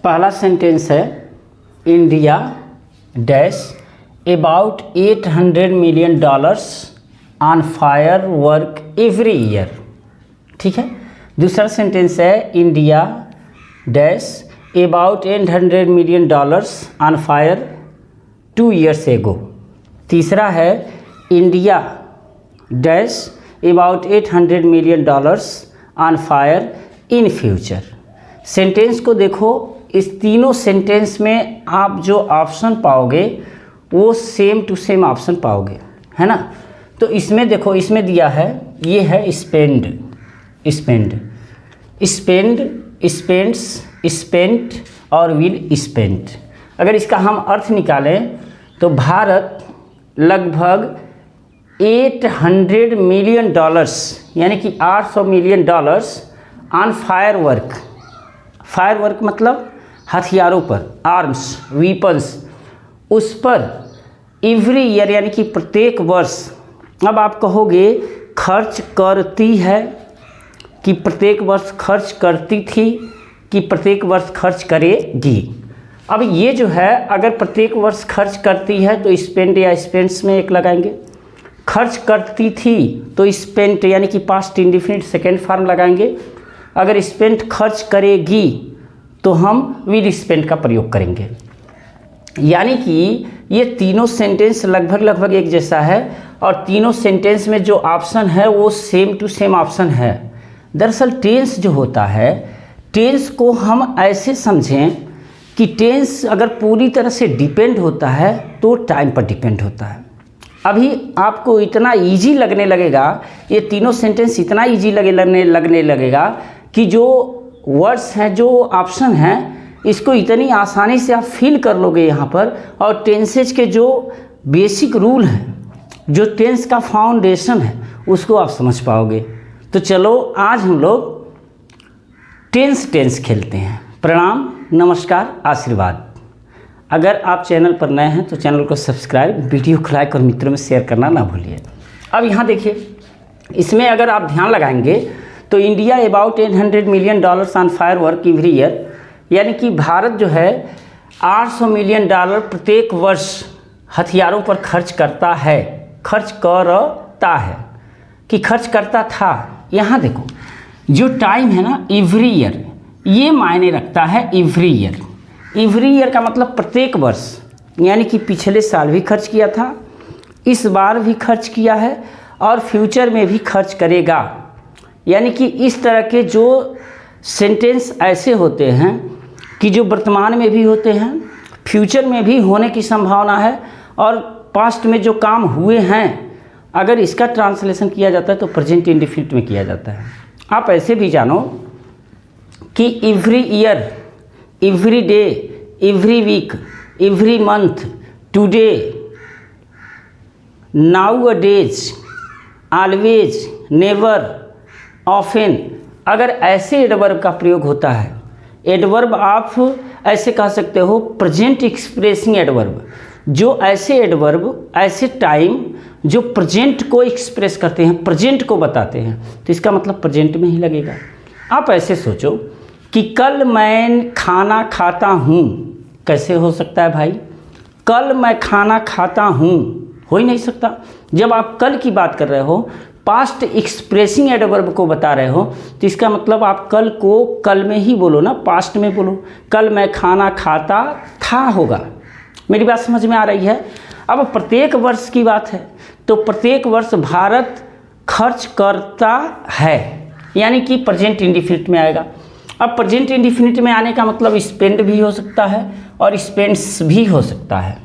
पहला सेंटेंस है India dash about $800 million on fire work every year. ठीक है। दूसरा सेंटेंस है India dash about $800 million on fire 2 years ago। तीसरा है India dash about $800 million on fire in future. Sentence को देखो, इस तीनों सेंटेंस में आप जो ऑप्शन पाओगे वो सेम टू सेम ऑप्शन पाओगे, है ना। तो इसमें देखो, इसमें दिया है, ये है spend, spend, spend, spends, spent और विल स्पेंट। अगर इसका हम अर्थ निकालें तो भारत लगभग $800 million यानी कि $800 million on fire work. Fire work मतलब हथियारों पर, आर्म्स, वीपन्स, उस पर एवरी ईयर यानी कि प्रत्येक वर्ष। अब आप कहोगे खर्च करती है कि प्रत्येक वर्ष खर्च करती थी कि प्रत्येक वर्ष खर्च करेगी। अब ये जो है, अगर प्रत्येक वर्ष खर्च करती है तो स्पेंड या स्पेंड्स में एक लगाएंगे। खर्च करती थी तो स्पेंट यानी कि पास्ट इंडिफिनिट सेकेंड फॉर्म लगाएंगे। अगर स्पेंट खर्च करेगी तो हम विल स्पेंड का प्रयोग करेंगे। यानी कि ये तीनों सेंटेंस लगभग एक जैसा है और तीनों सेंटेंस में जो ऑप्शन है वो सेम टू सेम ऑप्शन है। दरअसल टेंस जो होता है, टेंस को हम ऐसे समझें कि टेंस अगर पूरी तरह से डिपेंड होता है तो टाइम पर डिपेंड होता है। अभी आपको इतना इजी लगने लगेगा, ये तीनों सेंटेंस इतना इजी लगने लगेगा कि जो वर्ड्स हैं, जो ऑप्शन हैं, इसको इतनी आसानी से आप फील कर लोगे यहाँ पर। और टेंसेज के जो बेसिक रूल हैं, जो टेंस का फाउंडेशन है, उसको आप समझ पाओगे। तो चलो आज हम लोग टेंस खेलते हैं। प्रणाम, नमस्कार, आशीर्वाद। अगर आप चैनल पर नए हैं तो चैनल को सब्सक्राइब, वीडियो को लाइक और मित्रों में शेयर करना ना भूलिए। अब यहाँ देखिए, इसमें अगर आप ध्यान लगाएंगे तो India about $800 million on fire work every year, यानी कि भारत जो है $800 million प्रत्येक वर्ष हथियारों पर खर्च करता है, खर्च करता है कि खर्च करता था। यहाँ देखो, जो टाइम है ना, एवरी ईयर, ये मायने रखता है एवरी ईयर। एवरी ईयर का मतलब प्रत्येक वर्ष, यानी कि पिछले साल भी खर्च किया था, इस बार भी खर्च किया है और फ्यूचर में भी खर्च करेगा। यानी कि इस तरह के जो सेंटेंस ऐसे होते हैं कि जो वर्तमान में भी होते हैं, फ्यूचर में भी होने की संभावना है और पास्ट में जो काम हुए हैं, अगर इसका ट्रांसलेशन किया जाता है तो प्रेजेंट इंडेफिनिट में किया जाता है। आप ऐसे भी जानो कि every year, every day, every week, every month, today, nowadays, always, never, often, अगर ऐसे एडवर्ब का प्रयोग होता है, एडवर्ब आप ऐसे कह सकते हो प्रेजेंट एक्सप्रेसिंग एडवर्ब, जो ऐसे एडवर्ब, ऐसे टाइम जो प्रेजेंट को एक्सप्रेस करते हैं, प्रेजेंट को बताते हैं, तो इसका मतलब प्रेजेंट में ही लगेगा। आप ऐसे सोचो कि कल मैं खाना खाता हूँ, कैसे हो सकता है भाई? कल मैं खाना खाता हूँ, हो ही नहीं सकता। जब आप कल की बात कर रहे हो, पास्ट एक्सप्रेसिंग एडवर्ब को बता रहे हो, तो इसका मतलब आप कल को कल में ही बोलो ना, पास्ट में बोलो। कल मैं खाना खाता था होगा। मेरी बात समझ में आ रही है? अब प्रत्येक वर्ष की बात है तो प्रत्येक वर्ष भारत खर्च करता है, यानी कि प्रेजेंट इंडेफिनिट में आएगा। अब प्रेजेंट इंडेफिनिट में आने का मतलब स्पेंड भी हो सकता है और स्पेंड्स भी हो सकता है।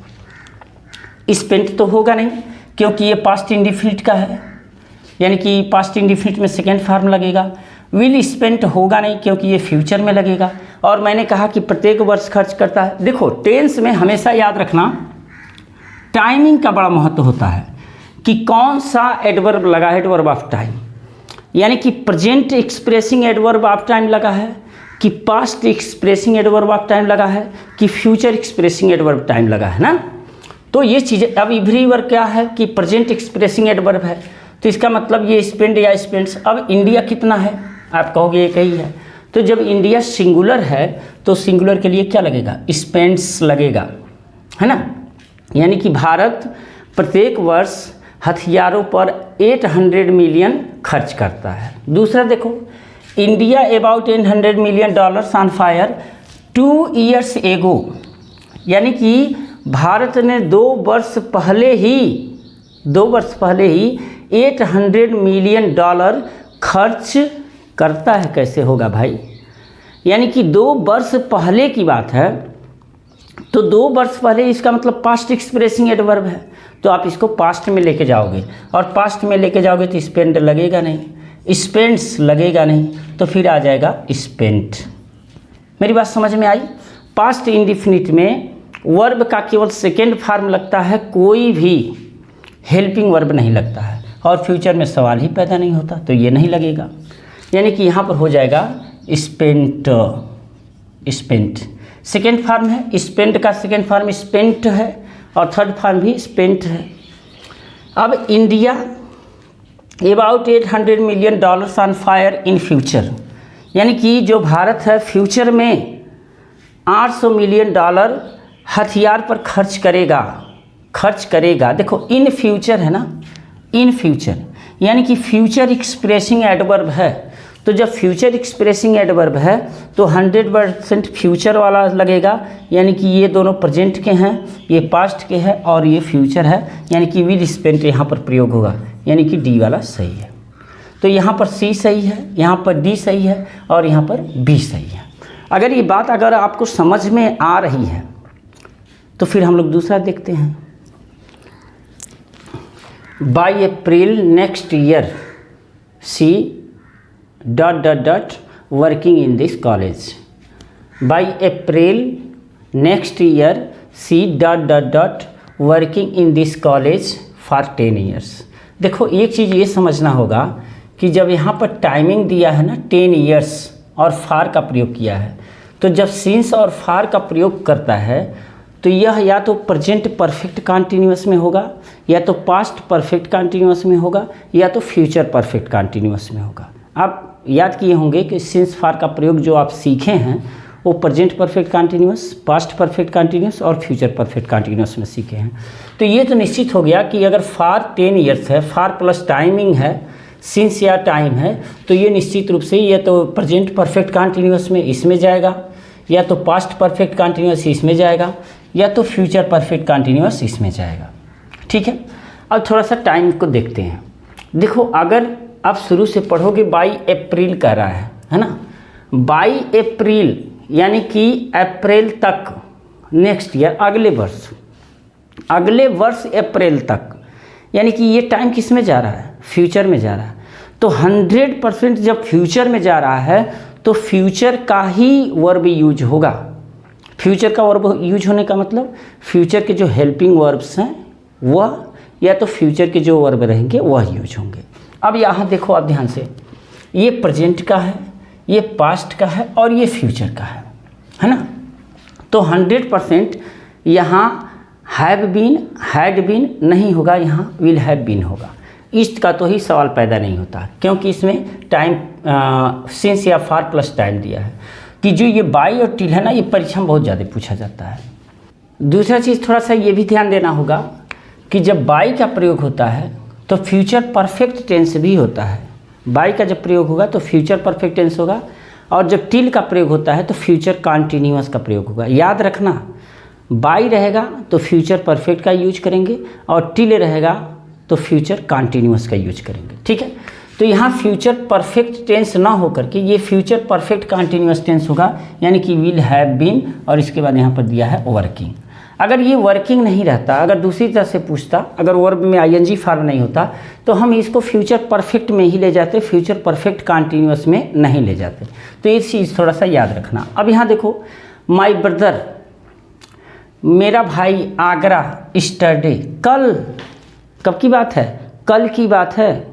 स्पेंड तो होगा नहीं क्योंकि ये पास्ट इंडेफिनिट का है, यानी कि पास्ट इंडेफिनिट में सेकेंड फॉर्म लगेगा। विल स्पेंट होगा नहीं क्योंकि ये फ्यूचर में लगेगा। और मैंने कहा कि प्रत्येक वर्ष खर्च करता है। देखो, टेंस में हमेशा याद रखना टाइमिंग का बड़ा महत्व होता है कि कौन सा एडवर्ब लगा है, एडवर्ब ऑफ टाइम, यानी कि present expressing adverb of time लगा है कि past expressing adverb of time लगा है कि फ्यूचर एक्सप्रेसिंग एडवर्ब टाइम लगा है ना। तो ये चीज़ें, अब एवरी वर्ब क्या है कि प्रेजेंट एक्सप्रेसिंग एडवर्ब है, तो इसका मतलब ये स्पेंड या स्पेंड्स। अब इंडिया कितना है, आप कहोगे एक ही है, तो जब इंडिया सिंगुलर है तो सिंगुलर के लिए क्या लगेगा, स्पेंड्स लगेगा, है ना। यानी कि भारत प्रत्येक वर्ष हथियारों पर 800 मिलियन खर्च करता है। दूसरा देखो, India about $800 million on fire 2 years एगो, यानी कि भारत ने 2 वर्ष पहले ही $800 मिलियन खर्च करता है। कैसे होगा भाई, यानी कि 2 वर्ष पहले की बात है, तो 2 वर्ष पहले इसका मतलब पास्ट एक्सप्रेसिंग एडवर्ब है, तो आप इसको पास्ट में लेके जाओगे, और पास्ट में लेके जाओगे तो स्पेंड लगेगा नहीं, स्पेंड्स लगेगा नहीं, तो फिर आ जाएगा स्पेंट। मेरी बात समझ में आई। पास्ट इंडिफिनिट में वर्ब का केवल सेकेंड फॉर्म लगता है, कोई भी हेल्पिंग वर्ब नहीं लगता है, और फ्यूचर में सवाल ही पैदा नहीं होता, तो ये नहीं लगेगा। यानी कि यहाँ पर हो जाएगा स्पेंट। सेकेंड फॉर्म है, स्पेंट का सेकेंड फॉर्म स्पेंट है, और थर्ड फॉर्म भी स्पेंट है। अब India about $800 million on fire in future, यानी कि जो भारत है फ्यूचर में $800 मिलियन हथियार पर खर्च करेगा। देखो इन फ्यूचर है ना, इन फ्यूचर, यानी कि फ्यूचर एक्सप्रेसिंग एडवर्ब है, तो जब फ्यूचर एक्सप्रेसिंग एडवर्ब है तो 100% फ्यूचर वाला लगेगा, यानी कि ये दोनों प्रेजेंट के हैं, ये पास्ट के हैं और ये फ्यूचर है, यानी कि विल स्पेंट यहाँ पर प्रयोग होगा, यानी कि डी वाला सही है। तो यहाँ पर सी सही है, यहाँ पर डी सही है, और यहाँ पर बी सही है। अगर ये बात अगर आपको समझ में आ रही है तो फिर हम लोग दूसरा देखते हैं। By April next year she ... working in this college. By April next year she ... working in this college for 10 years। देखो एक चीज़ ये समझना होगा कि जब यहाँ पर टाइमिंग दिया है ना 10 years और फार का प्रयोग किया है, तो जब सिंस और फार का प्रयोग करता है तो यह या तो प्रेजेंट परफेक्ट कंटिन्यूअस में होगा, या तो पास्ट परफेक्ट कंटिन्यूअस में होगा, या तो फ्यूचर परफेक्ट कंटिन्यूअस में होगा। आप याद किए होंगे कि सिंस फार का प्रयोग जो आप सीखे हैं वो present perfect continuous, past perfect continuous और फ्यूचर परफेक्ट कंटिन्यूअस में सीखे हैं। तो ये तो निश्चित हो गया कि अगर फार 10 years है, फार प्लस टाइमिंग है, सिंस या टाइम है, तो ये निश्चित रूप से ये तो प्रेजेंट परफेक्ट कंटिन्यूअस में इसमें जाएगा, या तो पास्ट परफेक्ट कंटिन्यूअस इसमें जाएगा, या तो फ्यूचर परफेक्ट कंटिन्यूअस इसमें जाएगा। ठीक है, अब थोड़ा सा टाइम को देखते हैं। देखो अगर आप शुरू से पढ़ोगे बाई अप्रैल कह रहा है ना, बाई अप्रैल यानी कि अप्रैल तक, नेक्स्ट ईयर अगले वर्ष अप्रैल तक, यानी कि ये टाइम किस में जा रहा है, फ्यूचर में जा रहा है। तो 100% जब फ्यूचर में जा रहा है तो फ्यूचर का ही वर्ब यूज होगा। फ्यूचर का वर्ब यूज होने का मतलब फ्यूचर के जो हेल्पिंग वर्ब्स हैं वह, या तो फ्यूचर के जो वर्ब रहेंगे वह यूज होंगे। अब यहाँ देखो आप ध्यान से, ये प्रेजेंट का है, ये पास्ट का है और ये फ्यूचर का है ना। तो 100% यहाँ हैव बीन, हैड बीन नहीं होगा, यहाँ विल हैव बीन होगा। इसका तो ही सवाल पैदा नहीं होता, क्योंकि इसमें टाइम सिंस या फार प्लस टाइम दिया है। कि जो ये बाई और टिल है ना, ये परीक्षा में बहुत ज़्यादा पूछा जाता है। दूसरा चीज़ थोड़ा सा ये भी ध्यान देना होगा कि जब बाई का प्रयोग होता है तो फ्यूचर परफेक्ट टेंस भी होता है। बाई का जब प्रयोग होगा तो फ्यूचर परफेक्ट टेंस होगा, और जब टिल का प्रयोग होता है तो फ्यूचर कंटिन्यूअस का प्रयोग होगा। याद रखना, बाई रहेगा तो फ्यूचर परफेक्ट का यूज करेंगे, और टिल रहेगा तो फ्यूचर कंटिन्यूअस का यूज करेंगे। ठीक है, तो यहाँ फ्यूचर परफेक्ट टेंस ना होकर के ये फ्यूचर परफेक्ट कंटिन्यूअस टेंस होगा, यानी कि विल हैव बीन, और इसके बाद यहाँ पर दिया है वर्किंग। अगर ये वर्किंग नहीं रहता, अगर दूसरी तरह से पूछता, अगर वर्ब में आईएनजी फॉर्म नहीं होता, तो हम इसको फ्यूचर परफेक्ट में ही ले जाते, फ्यूचर परफेक्ट कंटिन्यूअस में नहीं ले जाते। तो ये चीज़ थोड़ा सा याद रखना। अब यहाँ देखो, माई ब्रदर, मेरा भाई आगरा स्टरडे, कल, कब की बात है, कल की बात है।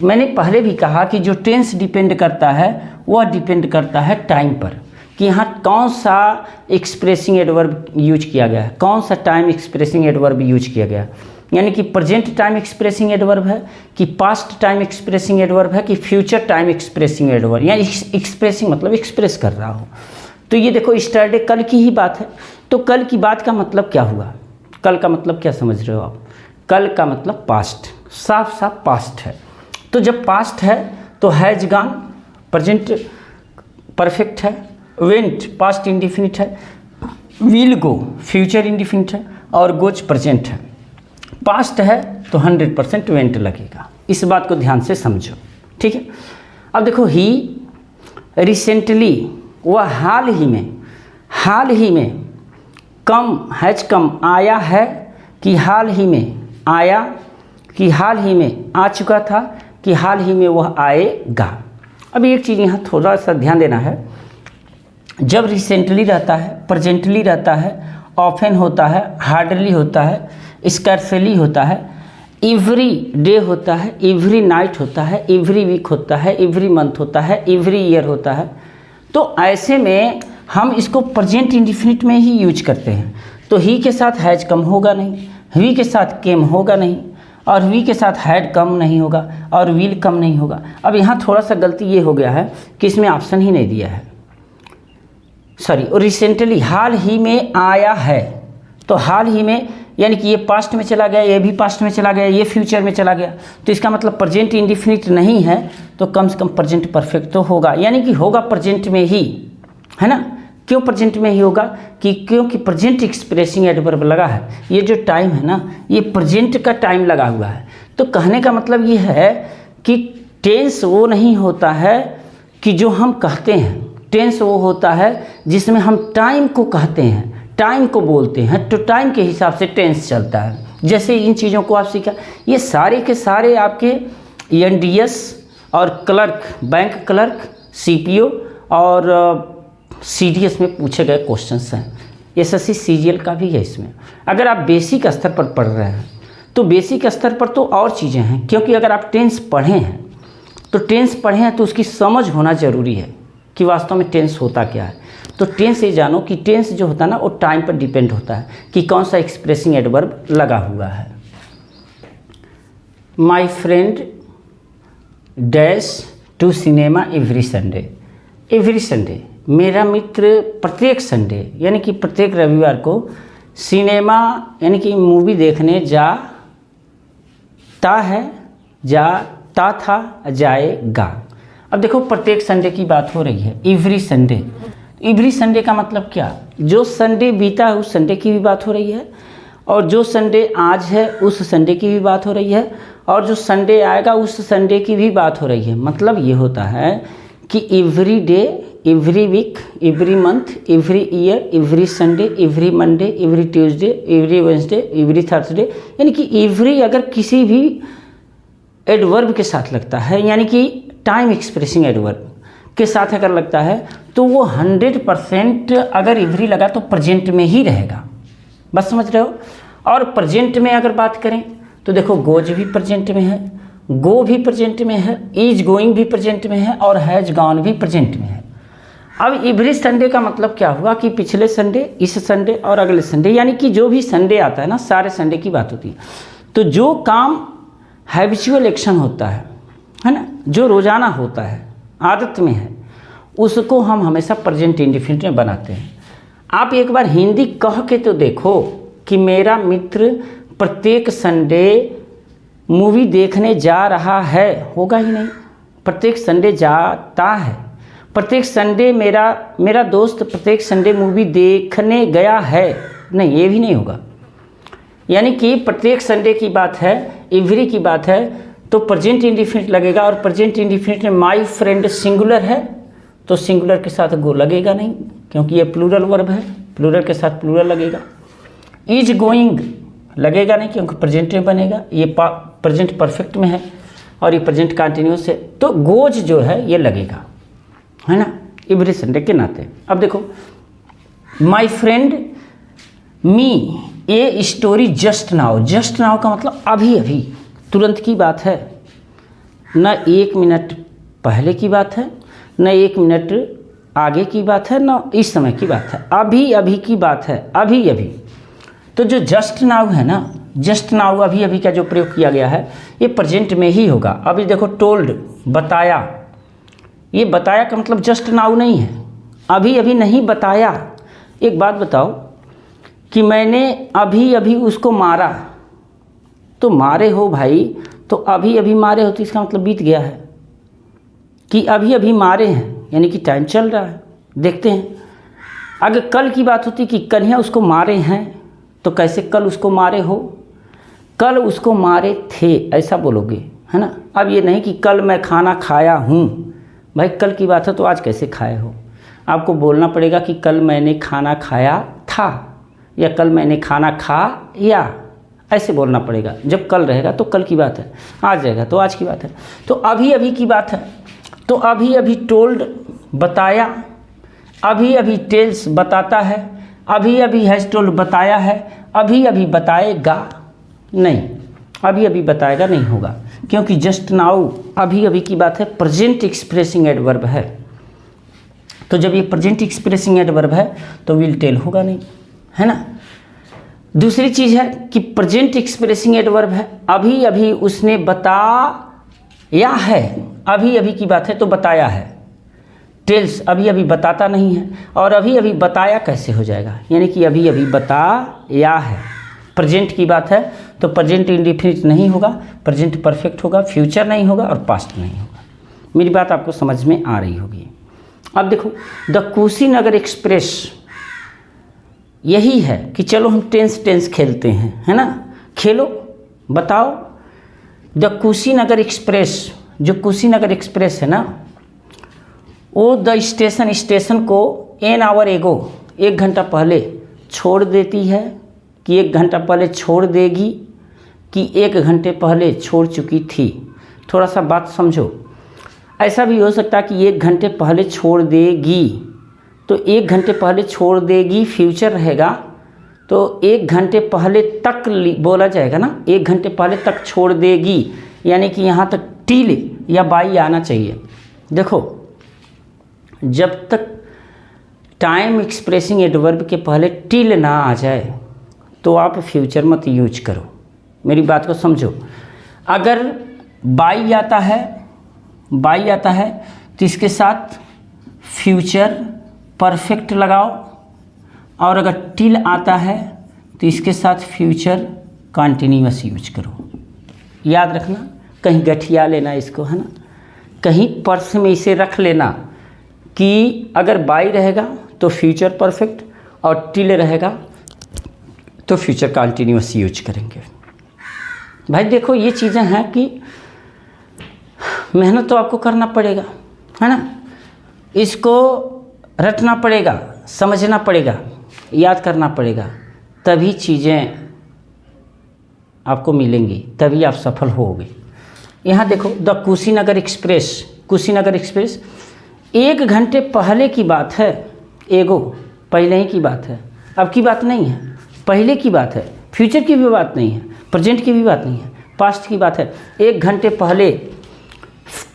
मैंने पहले भी कहा कि जो टेंस डिपेंड करता है वह डिपेंड करता है टाइम पर, कि यहाँ कौन सा एक्सप्रेसिंग एडवर्ब यूज किया गया है, कौन सा टाइम एक्सप्रेसिंग एडवर्ब यूज किया गया। यानी कि प्रेजेंट टाइम एक्सप्रेसिंग एडवर्ब है, कि पास्ट टाइम एक्सप्रेसिंग एडवर्ब है, कि फ्यूचर टाइम एक्सप्रेसिंग एडवर्ब, यानी एक्सप्रेसिंग मतलब एक्सप्रेस कर रहा हो। तो ये देखो यस्टरडे कल की ही बात है, तो कल की बात का मतलब क्या हुआ, कल का मतलब क्या समझ रहे हो आप, कल का मतलब पास्ट, साफ साफ पास्ट है। तो जब पास्ट है तो हैज गॉन प्रेजेंट परफेक्ट है, वेंट पास्ट इंडिफिनिट है, विल गो फ्यूचर इंडिफिनिट है, और गोज प्रेजेंट है। पास्ट है तो 100% वेंट लगेगा, इस बात को ध्यान से समझो, ठीक है। अब देखो ही रिसेंटली, वह हाल ही में कम हैज कम आया है, कि हाल ही में आया, कि हाल ही में आ चुका था, कि हाल ही में वह आएगा। अब एक चीज़ यहाँ थोड़ा सा ध्यान देना है, जब रिसेंटली रहता है, प्रेजेंटली रहता है, ऑफन होता है, हार्डली होता है, स्कैर्सली होता है, एवरी डे होता है, एवरी नाइट होता है, एवरी वीक होता है, एवरी मंथ होता है, एवरी ईयर होता है, तो ऐसे में हम इसको प्रेजेंट इंडिफिनिट में ही यूज करते हैं। तो ही के साथ हैज कम होगा नहीं, वी के साथ केम होगा नहीं, और वी के साथ हैड कम नहीं होगा, और विल कम नहीं होगा। अब यहाँ थोड़ा सा गलती ये हो गया है कि इसमें ऑप्शन ही नहीं दिया है, सॉरी। और रिसेंटली हाल ही में आया है, तो हाल ही में यानी कि ये पास्ट में चला गया, ये भी पास्ट में चला गया, ये फ्यूचर में चला गया, तो इसका मतलब प्रेजेंट इंडिफिनिट नहीं है, तो कम से कम प्रेजेंट परफेक्ट तो होगा, यानी कि होगा प्रेजेंट में ही, है ना। क्यों प्रेजेंट में ही होगा, कि क्योंकि प्रेजेंट एक्सप्रेसिंग एडवर्ब लगा है, ये जो टाइम है ना, ये प्रेजेंट का टाइम लगा हुआ है। तो कहने का मतलब ये है कि टेंस वो नहीं होता है कि जो हम कहते हैं, टेंस वो होता है जिसमें हम टाइम को कहते हैं, टाइम को बोलते हैं, तो टाइम के हिसाब से टेंस चलता है। जैसे इन चीज़ों को आप सीखा, ये सारे के सारे आपके NDS और क्लर्क, बैंक क्लर्क, CPO और CDS में पूछे गए क्वेश्चंस हैं। SSC CGL का भी है इसमें। अगर आप बेसिक स्तर पर पढ़ रहे हैं तो बेसिक स्तर पर तो और चीज़ें हैं, क्योंकि अगर आप टेंस पढ़े हैं तो उसकी समझ होना ज़रूरी है कि वास्तव में टेंस होता क्या है। तो टेंस ये जानो कि टेंस जो होता है ना, वो टाइम पर डिपेंड होता है कि कौन सा एक्सप्रेसिंग एडवर्ब लगा हुआ है। My friend dash to cinema every Sunday, every Sunday, मेरा मित्र प्रत्येक संडे यानी कि प्रत्येक रविवार को सिनेमा यानी कि मूवी देखने जाता है, जाता था, जाएगा। अब देखो प्रत्येक संडे की बात हो रही है, एवरी संडे। एवरी संडे का मतलब क्या, जो संडे बीता है उस संडे की भी बात हो रही है, और जो संडे आज है उस संडे की भी बात हो रही है, और जो संडे आएगा उस संडे की भी बात हो रही है। मतलब ये होता है कि every day, every week, every month, every year, every Sunday, every Monday, every Tuesday, every Wednesday, every Thursday, यानी कि एवरी अगर किसी भी एडवर्ब के साथ लगता है, यानी कि टाइम एक्सप्रेसिंग एडवर्ब के साथ अगर लगता है, तो वो 100% अगर एवरी लगा तो प्रेजेंट में ही रहेगा। बस समझ रहे हो। और प्रेजेंट में अगर बात करें तो देखो गोज भी प्रेजेंट में है, गो भी प्रेजेंट में है, इज गोइंग भी प्रेजेंट में है, और हैज गॉन भी प्रेजेंट में है। अब एवरी संडे का मतलब क्या हुआ कि पिछले संडे, इस संडे और अगले संडे, यानी कि जो भी संडे आता है ना, सारे संडे की बात होती है। तो जो काम हैबिचुअल एक्शन होता है ना, जो रोज़ाना होता है, आदत में है, उसको हम हमेशा प्रेजेंट इंडिफिनिट में बनाते हैं। आप एक बार हिंदी कह के तो देखो कि मेरा मित्र प्रत्येक संडे मूवी देखने जा रहा है, होगा ही नहीं। प्रत्येक संडे जाता है, प्रत्येक संडे मेरा दोस्त प्रत्येक संडे मूवी देखने गया है, नहीं, ये भी नहीं होगा। यानी कि प्रत्येक संडे की बात है, एवरी की बात है, तो प्रेजेंट इंडिफिनिट लगेगा। और प्रेजेंट इंडिफिनिट में माई फ्रेंड सिंगुलर है, तो सिंगुलर के साथ गो लगेगा नहीं, क्योंकि ये प्लूरल वर्ब है, प्लूरल के साथ प्लूरल लगेगा। इज गोइंग लगेगा नहीं, क्योंकि प्रेजेंट में बनेगा, ये प्रेजेंट परफेक्ट में है, और ये प्रेजेंट कंटिन्यूस है, तो गोज जो है ये लगेगा, है ना, एवरी संडे के नाते। अब देखो my friend me a story just now, just now का मतलब अभी अभी, तुरंत की बात है, न 1 मिनट पहले की बात है, न 1 मिनट आगे की बात है, न इस समय की बात है, अभी अभी की बात है, अभी अभी। तो जो जस्ट नाउ है ना, जस्ट नाउ अभी अभी का जो प्रयोग किया गया है ये प्रेजेंट में ही होगा। अभी देखो टोल्ड बताया, ये बताया का मतलब जस्ट नाउ नहीं है, अभी अभी नहीं बताया। एक बात बताओ कि मैंने अभी अभी उसको मारा, तो मारे हो भाई, तो अभी अभी मारे हो तो इसका मतलब बीत गया है। कि अभी अभी मारे हैं यानी कि टाइम चल रहा है। देखते हैं अगर कल की बात होती कि कन्हैया उसको मारे हैं, तो कैसे कल उसको मारे हो, कल उसको मारे थे ऐसा बोलोगे, है ना। अब ये नहीं कि कल मैं खाना खाया हूँ, भाई कल की बात है तो आज कैसे खाए हो। आपको बोलना पड़ेगा कि कल मैंने खाना खाया था, या कल मैंने खाना खाया, ऐसे बोलना पड़ेगा। जब कल रहेगा तो कल की बात है, आज रहेगा तो आज की बात है। तो अभी अभी की बात है, तो अभी अभी टोल्ड बताया, अभी अभी टेल्स बताता है, अभी अभी हैज़ टोल्ड बताया है, अभी अभी बताएगा नहीं, अभी अभी बताएगा नहीं होगा, क्योंकि जस्ट नाउ अभी अभी की बात है, प्रेजेंट एक्सप्रेसिंग एडवर्ब है। तो जब ये प्रेजेंट एक्सप्रेसिंग एडवर्ब है तो विल टेल होगा नहीं, है ना। दूसरी चीज़ है कि प्रेजेंट एक्सप्रेसिंग एडवर्ब है, अभी अभी उसने बताया है, अभी अभी की बात है तो बताया है। टेल्स अभी अभी बताता नहीं है, और अभी अभी बताया कैसे हो जाएगा, यानी कि अभी अभी बताया है। प्रेजेंट की बात है तो प्रेजेंट इंडेफिनिट नहीं होगा, प्रेजेंट परफेक्ट होगा, फ्यूचर नहीं होगा और पास्ट नहीं होगा। मेरी बात आपको समझ में आ रही होगी। अब देखो द कुशीनगर एक्सप्रेस, यही है कि चलो हम टेंस खेलते हैं, है ना। खेलो, बताओ। द कुशीनगर एक्सप्रेस, जो कुशीनगर एक्सप्रेस है ना, वो द स्टेशन को एन आवर एगो, 1 घंटा पहले छोड़ देती है, कि 1 घंटा पहले छोड़ देगी, कि 1 घंटे पहले छोड़ चुकी थी। थोड़ा सा बात समझो, ऐसा भी हो सकता है कि 1 घंटे पहले छोड़ देगी, तो 1 घंटे पहले छोड़ देगी फ्यूचर रहेगा, तो 1 घंटे पहले तक बोला जाएगा ना, 1 घंटे पहले तक छोड़ देगी, यानी कि यहाँ तक टिल या बाई आना चाहिए। देखो जब तक टाइम एक्सप्रेसिंग एडवर्ब के पहले टिल ना आ जाए तो आप फ्यूचर मत यूज करो, मेरी बात को समझो। अगर बाई आता है तो इसके साथ फ्यूचर परफेक्ट लगाओ, और अगर टिल आता है तो इसके साथ फ्यूचर कंटिन्यूअस यूज करो। याद रखना, कहीं गठिया लेना इसको, है ना, कहीं पर्स में इसे रख लेना कि अगर बाई रहेगा तो फ्यूचर परफेक्ट, और टिल रहेगा तो फ्यूचर कंटिन्यूअस यूज करेंगे। भाई देखो ये चीज़ें हैं कि मेहनत तो आपको करना पड़ेगा, है ना, इसको रटना पड़ेगा, समझना पड़ेगा, याद करना पड़ेगा, तभी चीज़ें आपको मिलेंगी, तभी आप सफल होगे। यहाँ देखो द कुशीनगर एक्सप्रेस 1 घंटे पहले की बात है, एगो पहले ही की बात है, अब की बात नहीं है, पहले की बात है, फ्यूचर की भी बात नहीं है, प्रेजेंट की भी बात नहीं है, पास्ट की बात है। 1 घंटे पहले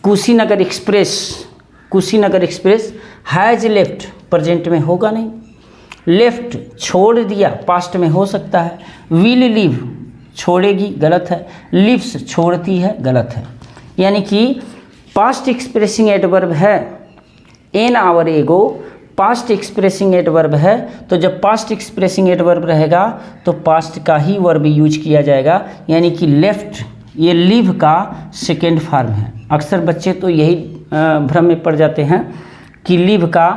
Kushinagar express has left, present में होगा नहीं, लेफ्ट छोड़ दिया, पास्ट में हो सकता है, विल लीव छोड़ेगी, गलत है, लिव्स छोड़ती है, गलत है। यानी कि पास्ट एक्सप्रेसिंग एडवर्ब है एन आवर एगो, पास्ट एक्सप्रेसिंग एडवर्ब है, तो जब पास्ट एक्सप्रेसिंग एडवर्ब रहेगा तो पास्ट का ही वर्ब यूज किया जाएगा, यानी कि लेफ्ट ये लिव का सेकेंड फॉर्म है। अक्सर बच्चे तो यही भ्रम में पड़ जाते हैं कि लिव का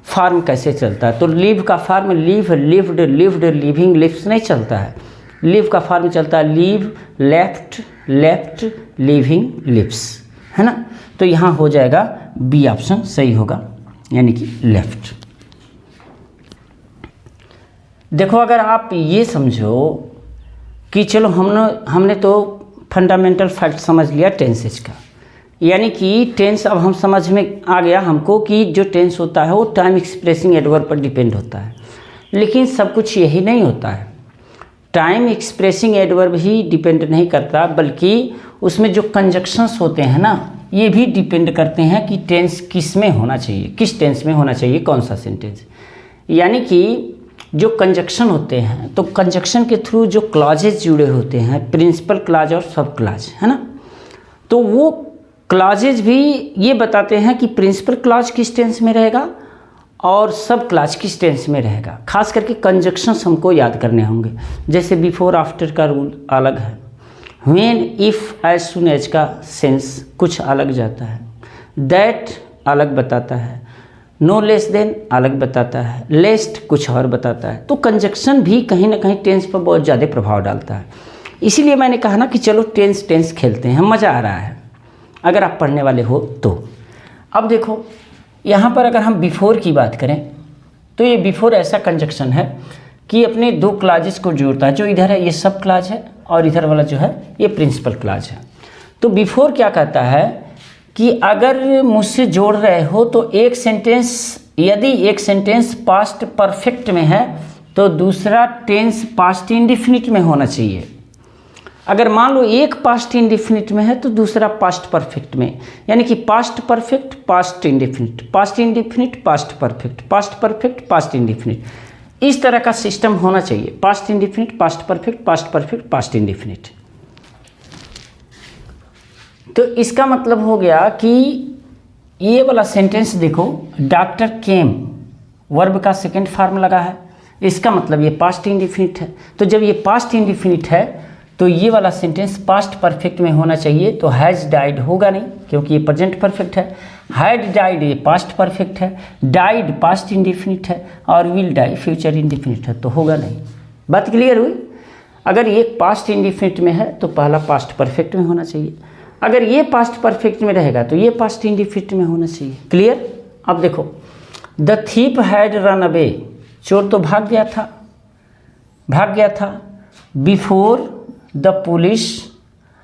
फॉर्म कैसे चलता है, तो लिव का form live, lived, lived, living, lives नहीं चलता है। लिव का फॉर्म चलता है live, left, left, living, lives, है ना। तो यहाँ हो जाएगा बी ऑप्शन सही होगा, यानी कि लेफ्ट। देखो अगर आप ये समझो कि चलो हमने तो फंडामेंटल फैक्ट समझ लिया टेंसेज का, यानी कि टेंस अब हम समझ में आ गया हमको कि जो टेंस होता है वो टाइम एक्सप्रेसिंग एडवर्ब पर डिपेंड होता है, लेकिन सब कुछ यही नहीं होता है। टाइम एक्सप्रेसिंग एडवर्ब ही डिपेंड नहीं करता, बल्कि उसमें जो कंजक्शंस होते हैं ना, ये भी डिपेंड करते हैं कि टेंस किस में होना चाहिए, किस टेंस में होना चाहिए, कौन सा सेंटेंस। यानी कि जो कंजक्शन होते हैं, तो कंजक्शन के थ्रू जो क्लॉजेज जुड़े होते हैं, प्रिंसिपल क्लॉज और सब क्लॉज, है ना, तो वो क्लॉजेज भी ये बताते हैं कि प्रिंसिपल क्लॉज किस टेंस में रहेगा और सब क्लॉज किस टेंस में रहेगा। खास करके कंजक्शंस हमको याद करने होंगे, जैसे बिफोर आफ्टर का रूल अलग है, when if as soon as का सेंस कुछ अलग जाता है, दैट अलग बताता है, नो लेस देन अलग बताता है, लेस्ट कुछ और बताता है। तो कंजक्शन भी कहीं ना कहीं टेंस पर बहुत ज़्यादा प्रभाव डालता है। इसीलिए मैंने कहा ना कि चलो टेंस खेलते हैं, मज़ा आ रहा है अगर आप पढ़ने वाले हो तो। अब देखो यहाँ पर अगर हम बिफोर की बात करें तो ये बिफोर ऐसा कंजक्शन है कि अपने दो क्लॉजेस को जोड़ता है। जो इधर है ये सब क्लॉज है और इधर वाला जो है ये प्रिंसिपल क्लॉज है। तो बिफोर क्या कहता है कि अगर मुझसे जोड़ रहे हो तो एक सेंटेंस, यदि एक सेंटेंस पास्ट परफेक्ट में है तो दूसरा टेंस पास्ट इंडेफिनिट में होना चाहिए। अगर मान लो एक पास्ट इंडेफिनिट में है तो दूसरा पास्ट परफेक्ट में, यानी कि past perfect past indefinite, past indefinite past perfect, past perfect past indefinite, इस तरह का सिस्टम होना चाहिए। Past indefinite past perfect past perfect past indefinite. तो इसका मतलब हो गया कि ये वाला सेंटेंस देखो, डॉक्टर केम, वर्ब का सेकंड फॉर्म लगा है, इसका मतलब ये पास्ट इंडेफिनिट है। तो जब ये पास्ट इंडेफिनिट है तो ये वाला सेंटेंस पास्ट परफेक्ट में होना चाहिए। तो हैज़ डाइड होगा नहीं क्योंकि ये प्रेजेंट परफेक्ट है, हैड डाइड ये पास्ट परफेक्ट है, डाइड पास्ट इंडेफिनिट है और विल डाई फ्यूचर इंडेफिनिट है, तो होगा नहीं। बात क्लियर हुई? अगर ये पास्ट इंडेफिनिट में है तो पहला पास्ट परफेक्ट में होना चाहिए, अगर ये पास्ट परफेक्ट में रहेगा तो ये पास्ट इंडेफिनिट में होना चाहिए। क्लियर? अब देखो, the thief had run away, चोर तो भाग गया था बिफोर द पुलिस।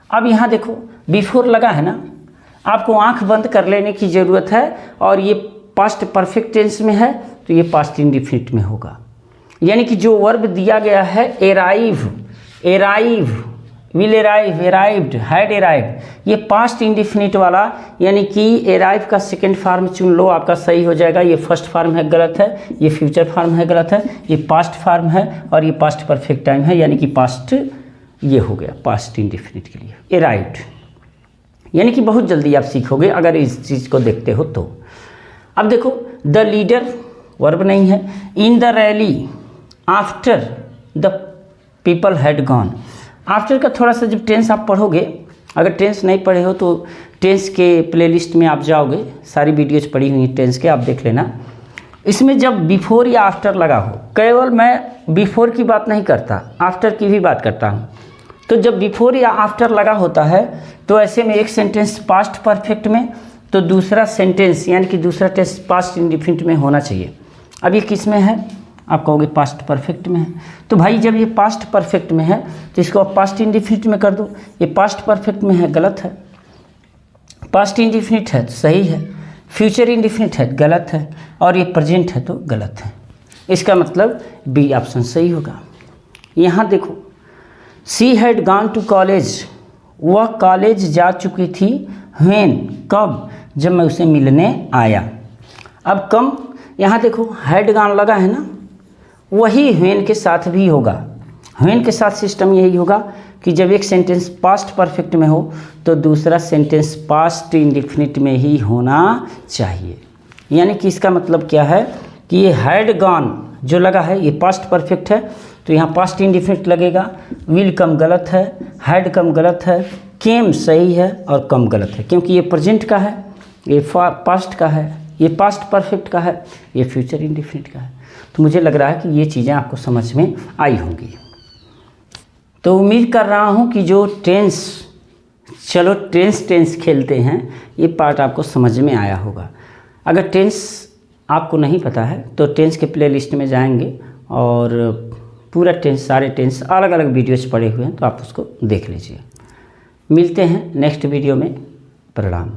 अब यहाँ देखो बिफोर लगा है ना, आपको आंख बंद कर लेने की ज़रूरत है और ये पास्ट परफेक्ट टेंस में है तो ये पास्ट इंडेफिनिट में होगा। यानी कि जो वर्ब दिया गया है arrive, will arrive, arrived, had arrived, ये पास्ट इंडेफिनिट वाला, यानी कि अराइव का सेकंड फॉर्म चुन लो, आपका सही हो जाएगा। ये फर्स्ट फॉर्म है गलत है, ये फ्यूचर फॉर्म है गलत है, ये पास्ट फॉर्म है और ये पास्ट परफेक्ट टाइम है, यानी कि पास्ट ये हो गया पास्ट इंडेफिनिट के लिए अराइव्ड। यानी कि बहुत जल्दी आप सीखोगे अगर इस चीज़ को देखते हो तो। अब देखो, द लीडर वर्ब नहीं है, in the rally, after the people had gone. After का थोड़ा सा जब टेंस आप पढ़ोगे, अगर टेंस नहीं पढ़े हो तो टेंस के प्लेलिस्ट में आप जाओगे, सारी वीडियोज पढ़ी हुई हैं टेंस के, आप देख लेना। इसमें जब बिफोर या आफ्टर लगा हो, केवल मैं बिफोर की बात नहीं करता, आफ्टर की भी बात करता हूँ। तो जब बिफोर या आफ्टर लगा होता है तो ऐसे में एक सेंटेंस पास्ट परफेक्ट में तो दूसरा सेंटेंस यानी कि दूसरा टेंस पास्ट इंडेफिनिट में होना चाहिए। अब ये किस में है? आप कहोगे पास्ट परफेक्ट में है। तो भाई जब ये पास्ट परफेक्ट में है तो इसको आप पास्ट इंडेफिनिट में कर दो। ये पास्ट परफेक्ट में है, गलत है। पास्ट इंडेफिनिट है तो सही है, फ्यूचर इंडेफिनिट है गलत है, और ये प्रेजेंट है तो गलत है। इसका मतलब बी ऑप्शन सही होगा। यहाँ देखो, she had gone to college, वह कॉलेज जा चुकी थी, व्हेन कब, जब मैं उसे मिलने आया। अब कम, यहाँ देखो हैड गॉन लगा है ना, वही व्हेन के साथ भी होगा। व्हेन के साथ सिस्टम यही होगा कि जब एक सेंटेंस पास्ट परफेक्ट में हो तो दूसरा सेंटेंस पास्ट इंडेफिनिट में ही होना चाहिए। यानी कि इसका मतलब क्या है कि ये हैड गॉन जो लगा है ये पास्ट परफेक्ट है तो यहाँ पास्ट इंडेफिनिट लगेगा। विल कम गलत है, हैड कम गलत है, केम सही है और कम गलत है, क्योंकि ये प्रेजेंट का है, ये पास्ट का है, ये पास्ट परफेक्ट का है, ये फ्यूचर इंडेफिनिट का है। तो मुझे लग रहा है कि ये चीज़ें आपको समझ में आई होंगी। तो उम्मीद कर रहा हूँ कि जो टेंस, चलो टेंस खेलते हैं, ये पार्ट आपको समझ में आया होगा। अगर टेंस आपको नहीं पता है तो टेंस के प्लेलिस्ट में जाएंगे और पूरा टेंस, सारे टेंस अलग अलग वीडियोज पड़े हुए हैं तो आप उसको देख लीजिए। मिलते हैं नेक्स्ट वीडियो में। प्रणाम।